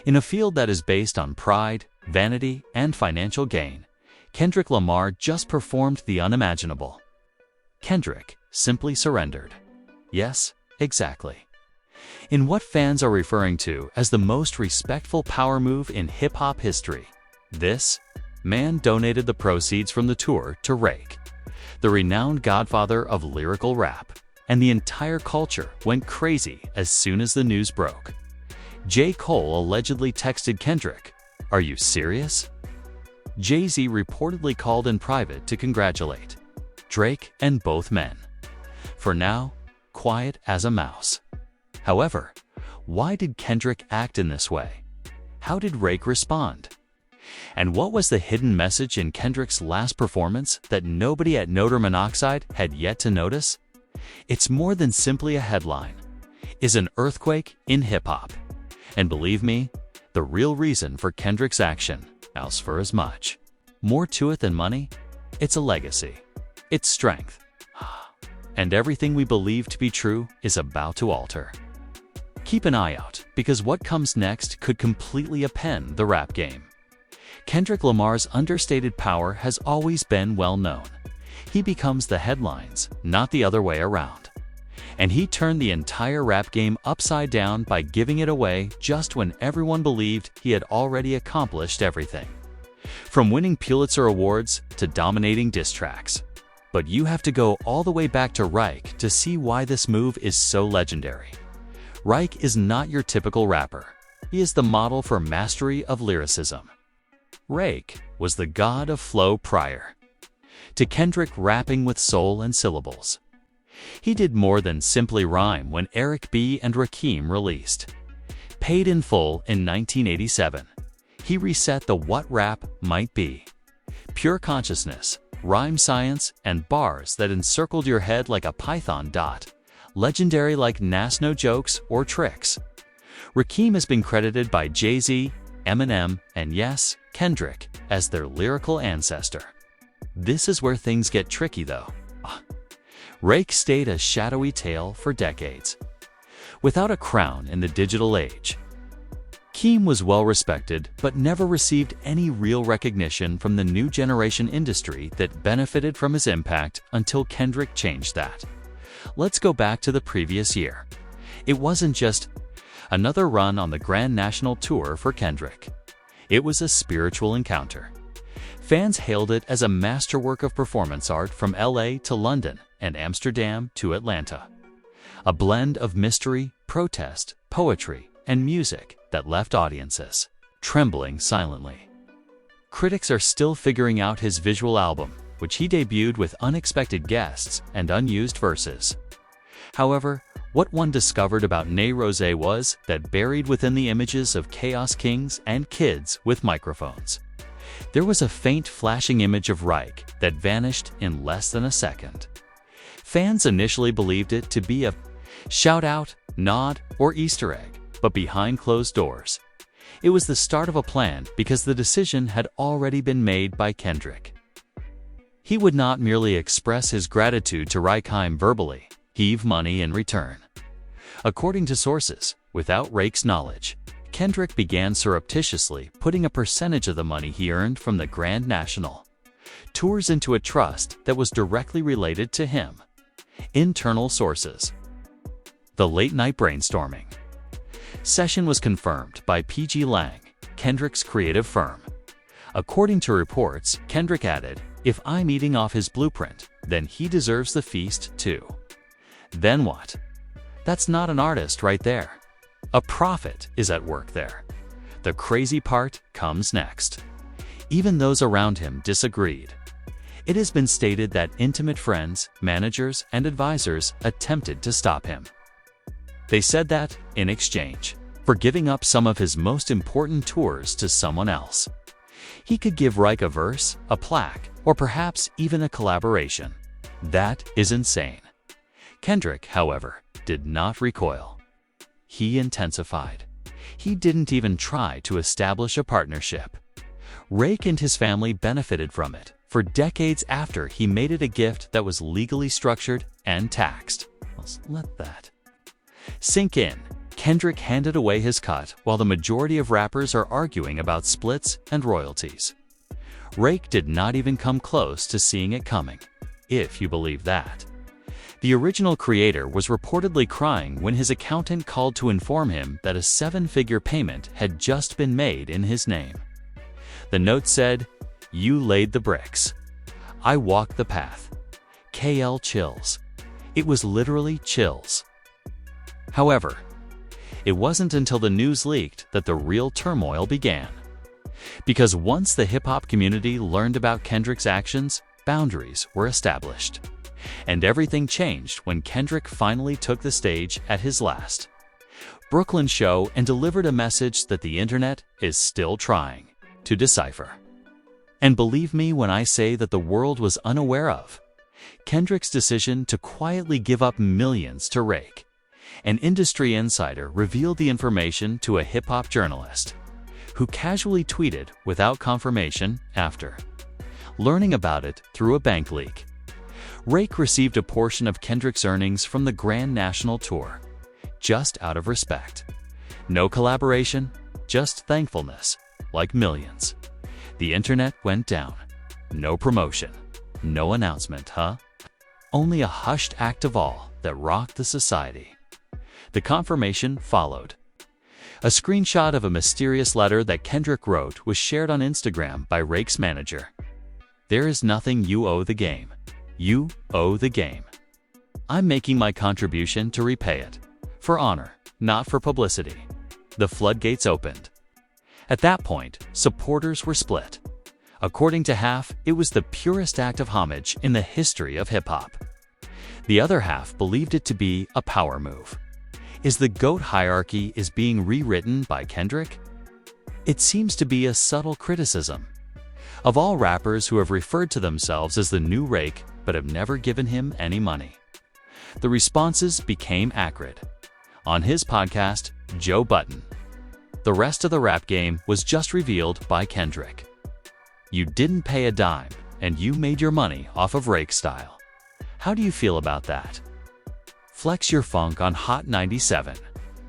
In a field that is based on pride, vanity, and financial gain, Kendrick Lamar just performed the unimaginable. Kendrick simply surrendered. Yes, exactly. In what fans are referring to as the most respectful power move in hip-hop history, this man donated the proceeds from the tour to Rakim, the renowned godfather of lyrical rap, and the entire culture went crazy as soon as the news broke. J. Cole allegedly texted Kendrick, "Are you serious?" Jay-Z reportedly called in private to congratulate Drake and both men. For now, quiet as a mouse. However, why did Kendrick act in this way? How did Rakim respond? And what was the hidden message in Kendrick's last performance that nobody at Notre Monoxide had yet to notice? It's more than simply a headline. It's an earthquake in hip-hop. And believe me, the real reason for Kendrick's action else for as much. More to it than money, it's a legacy. It's strength. And everything we believe to be true is about to alter. Keep an eye out, because what comes next could completely upend the rap game. Kendrick Lamar's understated power has always been well known. He becomes the headlines, not the other way around. And he turned the entire rap game upside down by giving it away just when everyone believed he had already accomplished everything. From winning Pulitzer Awards to dominating diss tracks. But you have to go all the way back to Rakim to see why this move is so legendary. Rakim is not your typical rapper. He is the model for mastery of lyricism. Rakim was the god of flow prior to Kendrick rapping with soul and syllables. He did more than simply rhyme when Eric B. and Rakim released Paid in Full in 1987. He reset the what rap might be. Pure consciousness, rhyme science, and bars that encircled your head like a python dot. Legendary like Nas No Jokes or Tricks. Rakim has been credited by Jay-Z, Eminem, and yes, Kendrick as their lyrical ancestor. This is where things get tricky though. Rakim stayed a shadowy tale for decades, without a crown in the digital age. Rakim was well respected but never received any real recognition from the new generation industry that benefited from his impact until Kendrick changed that. Let's go back to the previous year. It wasn't just another run on the Grand National Tour for Kendrick. It was a spiritual encounter. Fans hailed it as a masterwork of performance art from LA to London and Amsterdam to Atlanta. A blend of mystery, protest, poetry, and music that left audiences trembling silently. Critics are still figuring out his visual album, which he debuted with unexpected guests and unused verses. However, what one discovered about Ney Rosé was that buried within the images of Chaos Kings and kids with microphones, there was a faint flashing image of Rakim that vanished in less than a second. Fans initially believed it to be a shout-out, nod, or Easter egg, but behind closed doors, it was the start of a plan because the decision had already been made by Kendrick. He would not merely express his gratitude to Rakim verbally, heave money in return. According to sources, without Rakim's knowledge, Kendrick began surreptitiously putting a percentage of the money he earned from the Grand National tours into a trust that was directly related to him. Internal sources. The late-night brainstorming session was confirmed by PG Lang, Kendrick's creative firm. According to reports, Kendrick added, "If I'm eating off his blueprint, then he deserves the feast too." Then what? That's not an artist right there. A prophet is at work there. The crazy part comes next. Even those around him disagreed. It has been stated that intimate friends, managers, and advisors attempted to stop him. They said that, in exchange for giving up some of his most important tours to someone else, he could give Rakim a verse, a plaque, or perhaps even a collaboration. That is insane. Kendrick, however, did not recoil. He intensified. He didn't even try to establish a partnership. Rakim and his family benefited from it for decades after he made it a gift that was legally structured and taxed. Let's let that sink in. Kendrick handed away his cut while the majority of rappers are arguing about splits and royalties. Rake did not even come close to seeing it coming, if you believe that. The original creator was reportedly crying when his accountant called to inform him that a 7-figure payment had just been made in his name. The note said, "You laid the bricks. I walked the path. KL chills." It was literally chills. However, it wasn't until the news leaked that the real turmoil began. Because once the hip-hop community learned about Kendrick's actions, boundaries were established. And everything changed when Kendrick finally took the stage at his last Brooklyn show and delivered a message that the internet is still trying to decipher. And believe me when I say that the world was unaware of Kendrick's decision to quietly give up millions to Rake. An industry insider revealed the information to a hip-hop journalist, who casually tweeted without confirmation after learning about it through a bank leak. Rake received a portion of Kendrick's earnings from the Grand National Tour, just out of respect. No collaboration, just thankfulness, like millions. The internet went down. No promotion, no announcement, huh? Only a hushed act of awe that rocked the society. The confirmation followed. A screenshot of a mysterious letter that Kendrick wrote was shared on Instagram by Rake's manager. "There is nothing you owe the game. You owe the game. I'm making my contribution to repay it. For honor, not for publicity." The floodgates opened. At that point, supporters were split. According to half, it was the purest act of homage in the history of hip-hop. The other half believed it to be a power move. Is the GOAT hierarchy being rewritten by Kendrick? It seems to be a subtle criticism. Of all rappers who have referred to themselves as the new Rake but have never given him any money, the responses became acrid. On his podcast, Joe Budden, the rest of the rap game was just revealed by Kendrick. "You didn't pay a dime, and you made your money off of Rake style. How do you feel about that? Flex your funk on Hot 97.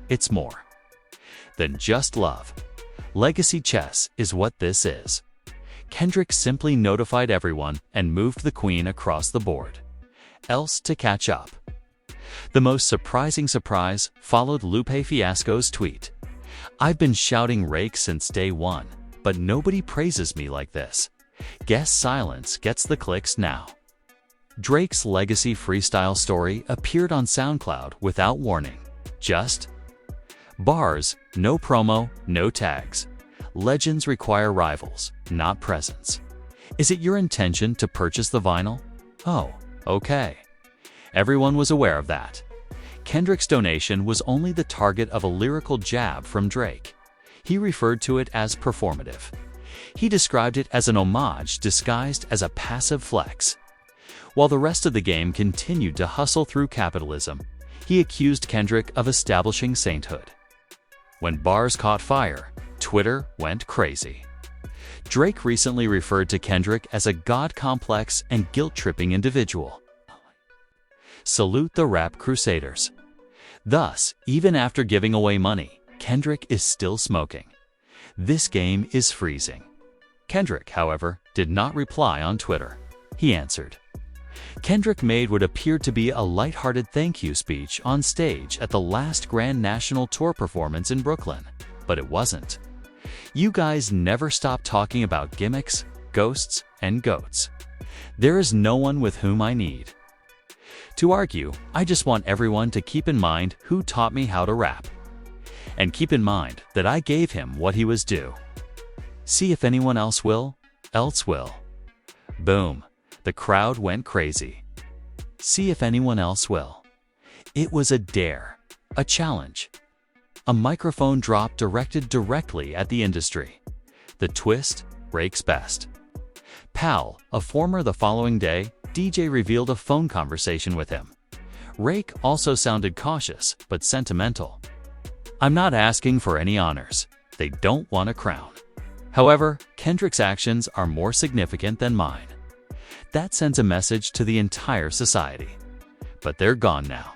It's more than just love. Legacy chess is what this is." Kendrick simply notified everyone and moved the queen across the board, else to catch up. The most surprising surprise followed Lupe Fiasco's tweet. "I've been shouting Rake since day one, but nobody praises me like this. Guess silence gets the clicks now." Drake's legacy freestyle story appeared on SoundCloud without warning. Just bars, no promo, no tags. Legends require rivals, not presents. Is it your intention to purchase the vinyl? Oh, okay. Everyone was aware of that. Kendrick's donation was only the target of a lyrical jab from Drake. He referred to it as performative. He described it as an homage disguised as a passive flex. While the rest of the game continued to hustle through capitalism, he accused Kendrick of establishing sainthood. When bars caught fire, Twitter went crazy. Drake recently referred to Kendrick as a god-complex and guilt-tripping individual. Salute the rap crusaders. Thus, even after giving away money, Kendrick is still smoking. This game is freezing. Kendrick, however, did not reply on Twitter. He answered. Kendrick made what appeared to be a lighthearted thank you speech on stage at the last Grand National Tour performance in Brooklyn, but it wasn't. You guys never stop talking about gimmicks, ghosts, and goats. There is no one with whom I need to argue. I just want everyone to keep in mind who taught me how to rap. And keep in mind that I gave him what he was due. See if anyone else will. Boom. The crowd went crazy. See if anyone else will. It was a dare, a challenge. A microphone drop directed directly at the industry. The twist, Rake's best pal, a former the following day, DJ revealed a phone conversation with him. Rake also sounded cautious but sentimental. "I'm not asking for any honors. They don't want a crown. However, Kendrick's actions are more significant than mine." That sends a message to the entire society. But they're gone now.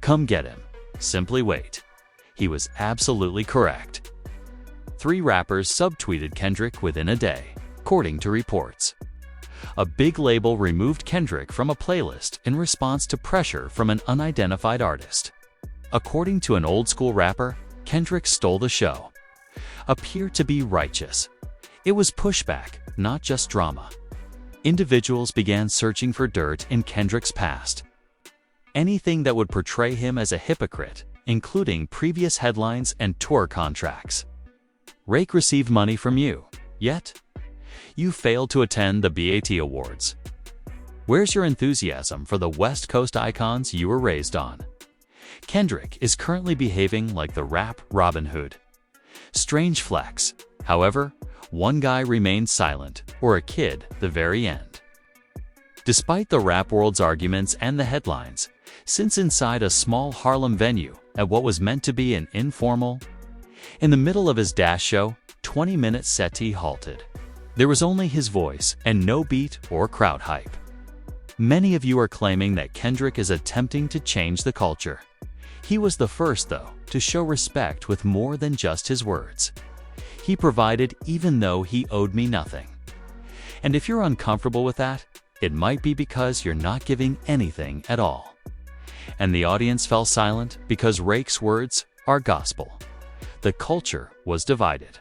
Come get him. Simply wait. He was absolutely correct. 3 rappers subtweeted Kendrick within a day, according to reports. A big label removed Kendrick from a playlist in response to pressure from an unidentified artist. According to an old-school rapper, Kendrick stole the show. Appeared to be righteous. It was pushback, not just drama. Individuals began searching for dirt in Kendrick's past. Anything that would portray him as a hypocrite, including previous headlines and tour contracts. Rake received money from you, yet you failed to attend the BET Awards. Where's your enthusiasm for the West Coast icons you were raised on? Kendrick is currently behaving like the rap Robin Hood. Strange flex. However, one guy remained silent, or a kid, the very end. Despite the rap world's arguments and the headlines, since inside a small Harlem venue at what was meant to be an informal, in the middle of his Dash show, 20-minute setlist halted. There was only his voice and no beat or crowd hype. Many of you are claiming that Kendrick is attempting to change the culture. He was the first, though, to show respect with more than just his words. He provided even though he owed me nothing. And if you're uncomfortable with that, it might be because you're not giving anything at all. And the audience fell silent because Rake's words are gospel. The culture was divided.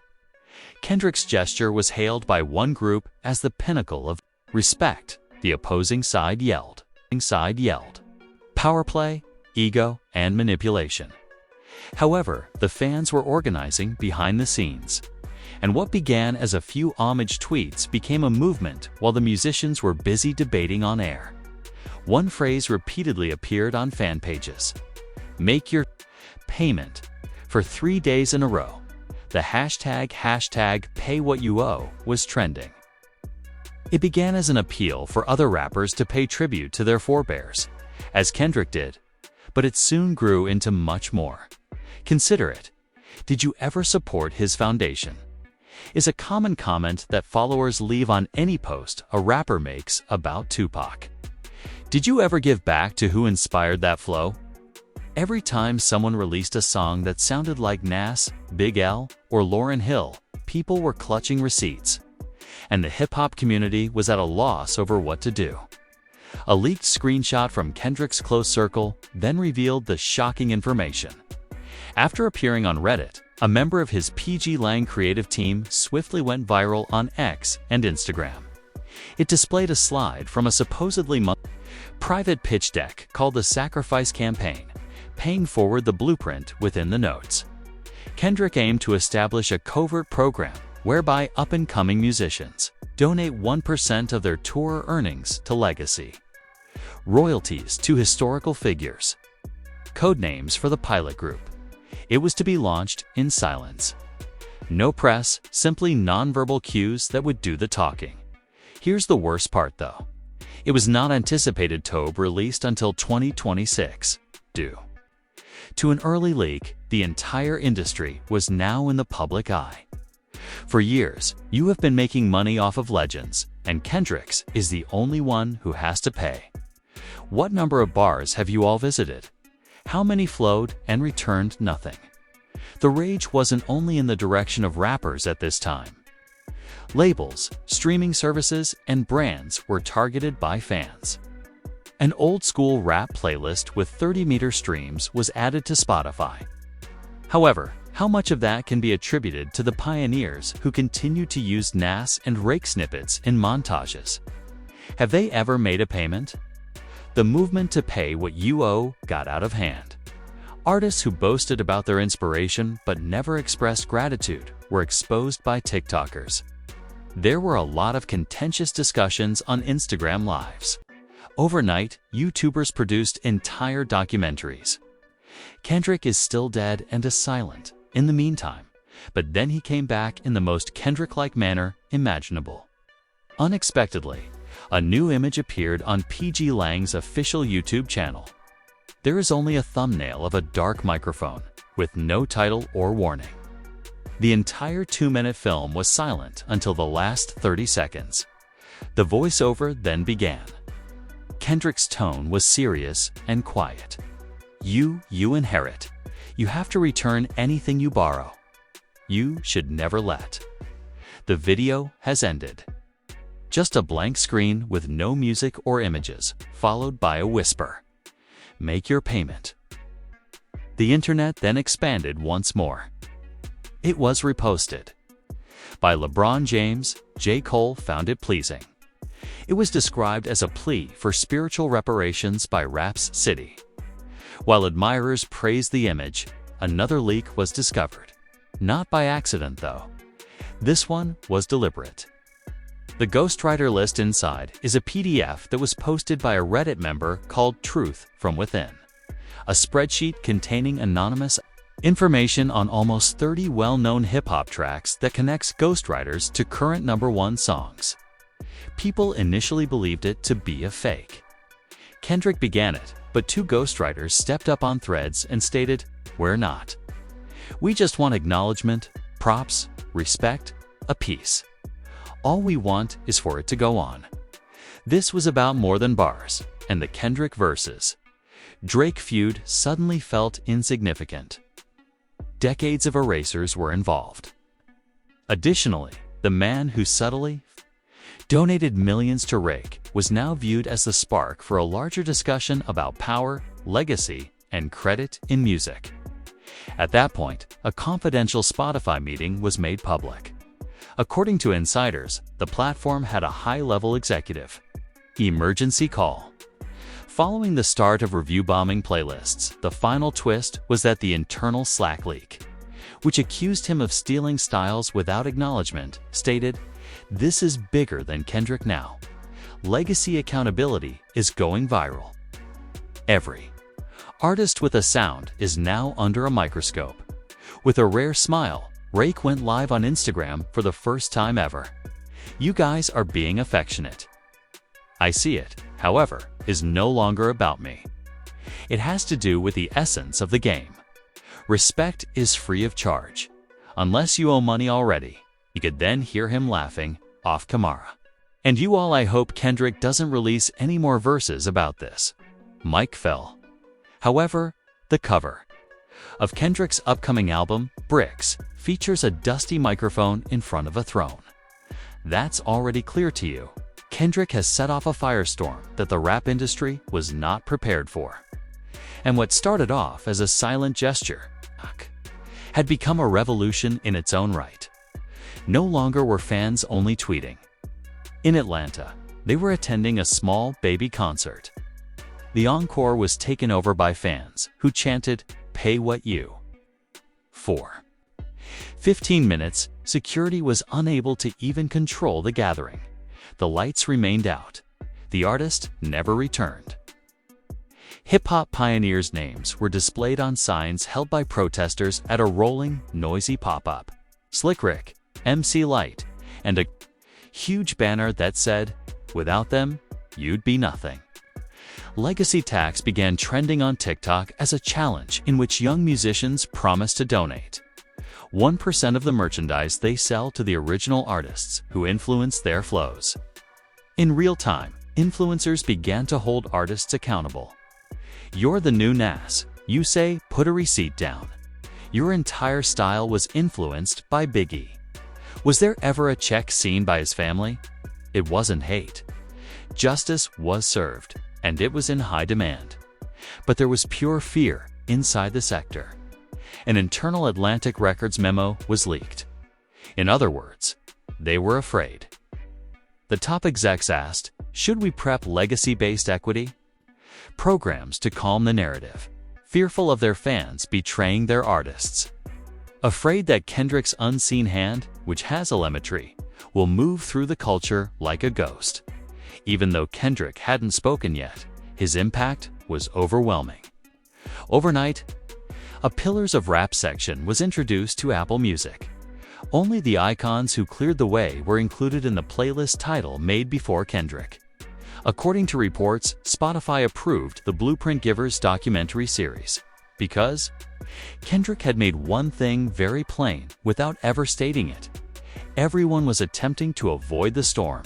Kendrick's gesture was hailed by one group as the pinnacle of respect. The opposing side yelled. Power play, ego, and manipulation. However, the fans were organizing behind the scenes. And what began as a few homage tweets became a movement while the musicians were busy debating on air. One phrase repeatedly appeared on fan pages. Make your payment. For 3 days in a row, the hashtag pay what you owe was trending. It began as an appeal for other rappers to pay tribute to their forebears, as Kendrick did, but it soon grew into much more. Consider it. Did you ever support his foundation? Is a common comment that followers leave on any post a rapper makes about Tupac. Did you ever give back to who inspired that flow? Every time someone released a song that sounded like Nas, Big L, or Lauryn Hill, people were clutching receipts. And the hip-hop community was at a loss over what to do. A leaked screenshot from Kendrick's close circle then revealed the shocking information. After appearing on Reddit, a member of his PG Lang creative team swiftly went viral on X and Instagram. It displayed a slide from a supposedly private pitch deck called the Sacrifice Campaign, paying forward the blueprint within the notes. Kendrick aimed to establish a covert program whereby up-and-coming musicians donate 1% of their tour earnings to legacy. Royalties to historical figures. Codenames for the pilot group. It was to be launched in silence. No press, simply nonverbal cues that would do the talking. Here's the worst part, though. It was not anticipated to be released until 2026, due to an early leak. The entire industry was now in the public eye. For years, you have been making money off of legends, and Kendrick's is the only one who has to pay. What number of bars have you all visited? How many flowed and returned nothing? The rage wasn't only in the direction of rappers at this time. Labels, streaming services, and brands were targeted by fans. An old-school rap playlist with 30-meter streams was added to Spotify. However, how much of that can be attributed to the pioneers who continued to use Nas and Rake snippets in montages? Have they ever made a payment? The movement to pay what you owe got out of hand. Artists who boasted about their inspiration but never expressed gratitude were exposed by TikTokers. There were a lot of contentious discussions on Instagram Lives. Overnight, YouTubers produced entire documentaries. Kendrick is still dead and is silent in the meantime, but then he came back in the most Kendrick-like manner imaginable. Unexpectedly, a new image appeared on PG Lang's official YouTube channel. There is only a thumbnail of a dark microphone, with no title or warning. The entire 2-minute film was silent until the last 30 seconds. The voiceover then began. Kendrick's tone was serious and quiet. You inherit. You have to return anything you borrow. You should never let. The video has ended. Just a blank screen with no music or images, followed by a whisper. Make your payment. The internet then expanded once more. It was reposted. By LeBron James, J. Cole found it pleasing. It was described as a plea for spiritual reparations by Raps City. While admirers praised the image, another leak was discovered. Not by accident, though. This one was deliberate. The ghostwriter list inside is a PDF that was posted by a Reddit member called Truth from Within, a spreadsheet containing anonymous information on almost 30 well-known hip-hop tracks that connects ghostwriters to current #1 songs. People initially believed it to be a fake. Kendrick began it, but 2 ghostwriters stepped up on Threads and stated, "We're not. We just want acknowledgement, props, respect, a piece. All we want is for it to go on." This was about more than bars, and the Kendrick versus Drake feud suddenly felt insignificant. Decades of erasers were involved. Additionally, the man who subtly donated millions to Rake was now viewed as the spark for a larger discussion about power, legacy, and credit in music. At that point, a confidential Spotify meeting was made public. According to insiders, the platform had a high-level executive emergency call. Following the start of review bombing playlists, the final twist was that the internal Slack leak, which accused him of stealing styles without acknowledgement, stated, "This is bigger than Kendrick now. Legacy accountability is going viral. Every artist with a sound is now under a microscope." With a rare smile, Rake went live on Instagram for the first time ever. "You guys are being affectionate. I see it, however, is no longer about me. It has to do with the essence of the game. Respect is free of charge. Unless you owe money already." You could then hear him laughing off camera. "And you all, I hope Kendrick doesn't release any more verses about this. Mike fell." However, the cover of Kendrick's upcoming album, Bricks, features a dusty microphone in front of a throne. That's already clear to you. Kendrick has set off a firestorm that the rap industry was not prepared for. And what started off as a silent gesture had become a revolution in its own right. No longer were fans only tweeting. In Atlanta, they were attending a small baby concert. The encore was taken over by fans who chanted, "Pay what you." For 15 minutes, security was unable to even control the gathering. The lights remained out. The artist never returned. Hip-hop pioneers' names were displayed on signs held by protesters at a rolling, noisy pop-up. Slick Rick, MC Lyte, and a huge banner that said, "Without them, you'd be nothing." Legacy tax began trending on TikTok as a challenge in which young musicians promised to donate 1% of the merchandise they sell to the original artists who influenced their flows. In real time, influencers began to hold artists accountable. "You're the new Nas. You say, put a receipt down. Your entire style was influenced by Biggie. Was there ever a check seen by his family? It wasn't hate. Justice was served, and it was in high demand. But there was pure fear inside the sector. An internal Atlantic Records memo was leaked. In other words, they were afraid." The top execs asked, "Should we prep legacy-based equity programs to calm the narrative, fearful of their fans betraying their artists? Afraid that Kendrick's unseen hand, which has telemetry, will move through the culture like a ghost." Even though Kendrick hadn't spoken yet, his impact was overwhelming. Overnight, a Pillars of Rap section was introduced to Apple Music. Only the icons who cleared the way were included in the playlist title made before Kendrick. According to reports, Spotify approved the Blueprint Givers documentary series because Kendrick had made one thing very plain without ever stating it. Everyone was attempting to avoid the storm.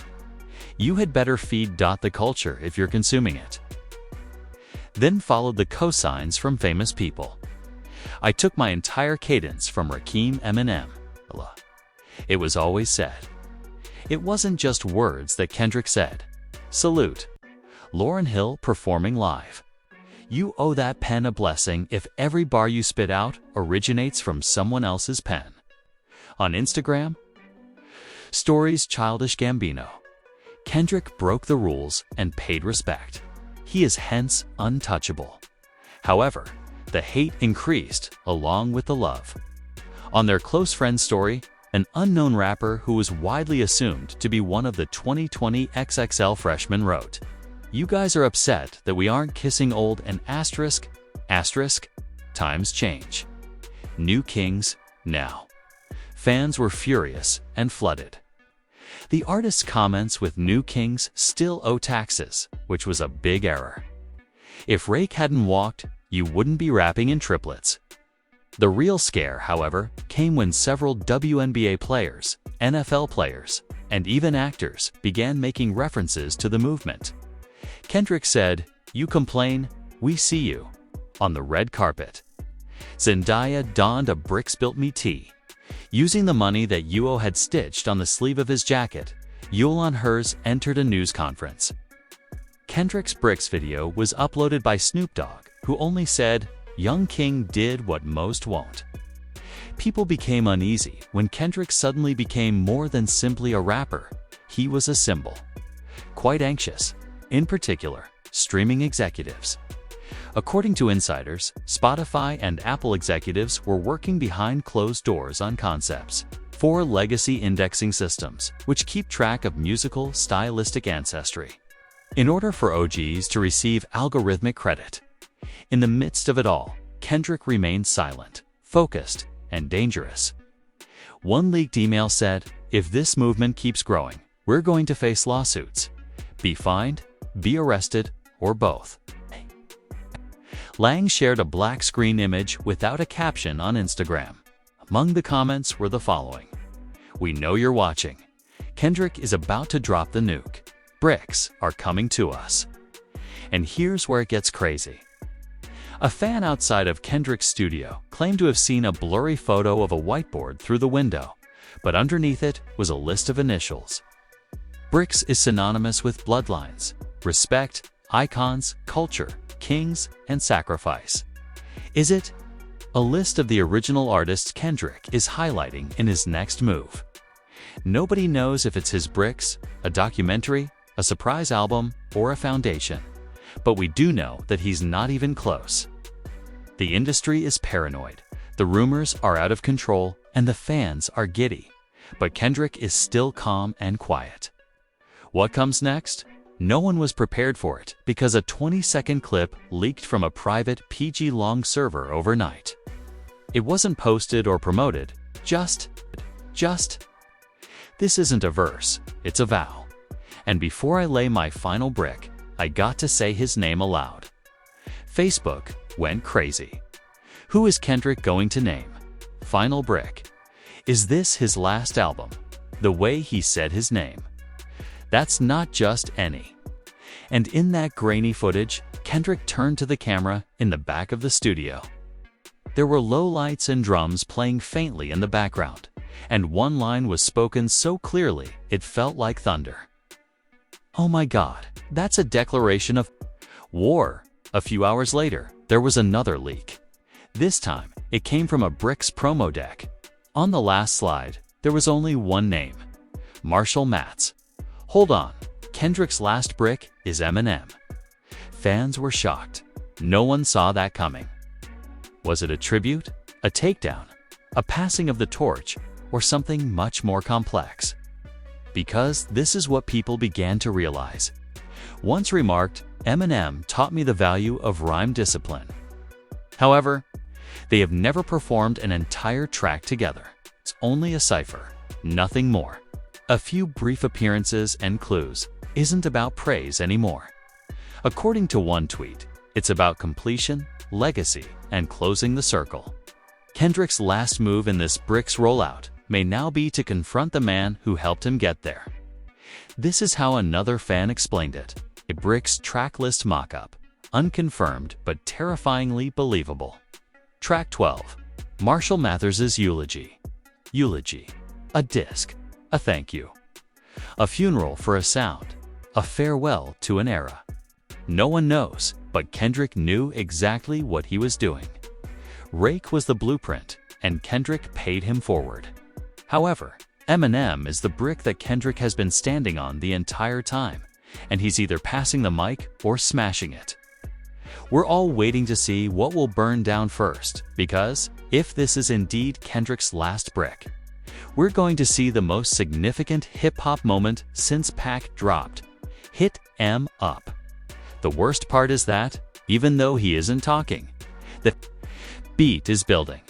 You had better feed the culture if you're consuming it. Then followed the cosigns from famous people. I took my entire cadence from Rakim Eminem. It was always said. It wasn't just words that Kendrick said. Salute. Lauryn Hill performing live. You owe that pen a blessing if every bar you spit out originates from someone else's pen. On Instagram, Stories Childish Gambino. Kendrick broke the rules and paid respect. He is hence untouchable. However, the hate increased along with the love. On their close friend story, an unknown rapper who was widely assumed to be one of the 2020 XXL freshmen wrote, "You guys are upset that we aren't kissing old and asterisk, times change. New kings, now." Fans were furious and flooded. The artist's comments with new kings still owe taxes, which was a big error. If Rake hadn't walked, you wouldn't be rapping in triplets. The real scare, however, came when several WNBA players, NFL players, and even actors began making references to the movement. Kendrick said, "You complain, we see you," on the red carpet. Zendaya donned a Bricks Built Me tee. Using the money that Yuo had stitched on the sleeve of his jacket, Yule on hers entered a news conference. Kendrick's Bricks video was uploaded by Snoop Dogg, who only said, "Young King did what most won't." People became uneasy when Kendrick suddenly became more than simply a rapper. He was a symbol. Quite anxious, in particular, streaming executives. According to insiders, Spotify and Apple executives were working behind closed doors on concepts. 4 legacy indexing systems, which keep track of musical, stylistic ancestry, in order for OGs to receive algorithmic credit. In the midst of it all, Kendrick remained silent, focused, and dangerous. One leaked email said, "If this movement keeps growing, we're going to face lawsuits. Be fined, be arrested, or both." Lang shared a black screen image without a caption on Instagram. Among the comments were the following: "We know you're watching. Kendrick is about to drop the nuke. Bricks are coming to us." And here's where it gets crazy. A fan outside of Kendrick's studio claimed to have seen a blurry photo of a whiteboard through the window, but underneath it was a list of initials. Bricks is synonymous with bloodlines, respect, icons, culture, kings, and sacrifice. Is it? A list of the original artists Kendrick is highlighting in his next move. Nobody knows if it's his bricks, a documentary, a surprise album, or a foundation. But we do know that he's not even close. The industry is paranoid, the rumors are out of control, and the fans are giddy. But Kendrick is still calm and quiet. What comes next? No one was prepared for it because a 20-second clip leaked from a private PG-long server overnight. It wasn't posted or promoted, just. This isn't a verse, it's a vow. And before I lay my final brick, I got to say his name aloud. Facebook went crazy. Who is Kendrick going to name? Final brick. Is this his last album? The way he said his name. That's not just any. And in that grainy footage, Kendrick turned to the camera in the back of the studio. There were low lights and drums playing faintly in the background, and one line was spoken so clearly it felt like thunder. Oh my God, that's a declaration of war. A few hours later, there was another leak. This time, it came from a Bricks promo deck. On the last slide, there was only one name: Marshall Matt's. Hold on, Kendrick's last brick is Eminem. Fans were shocked. No one saw that coming. Was it a tribute, a takedown, a passing of the torch, or something much more complex? Because this is what people began to realize. Once remarked, Eminem taught me the value of rhyme discipline. However, they have never performed an entire track together. It's only a cipher, nothing more. A few brief appearances and clues isn't about praise anymore. According to one tweet, it's about completion, legacy, and closing the circle. Kendrick's last move in this Bricks rollout may now be to confront the man who helped him get there. This is how another fan explained it: a Bricks track list mock-up, unconfirmed but terrifyingly believable. Track 12. Marshall Mathers's Eulogy. Eulogy. A disc. A thank you. A funeral for a sound. A farewell to an era. No one knows, but Kendrick knew exactly what he was doing. Rake was the blueprint, and Kendrick paid him forward. However, Eminem is the brick that Kendrick has been standing on the entire time, and he's either passing the mic or smashing it. We're all waiting to see what will burn down first, because if this is indeed Kendrick's last brick, we're going to see the most significant hip-hop moment since Pac dropped. Hit M up. The worst part is that, even though he isn't talking, the beat is building.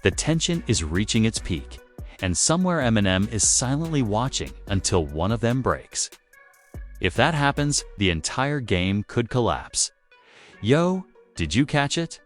The tension is reaching its peak, and somewhere Eminem is silently watching until one of them breaks. If that happens, the entire game could collapse. Yo, did you catch it?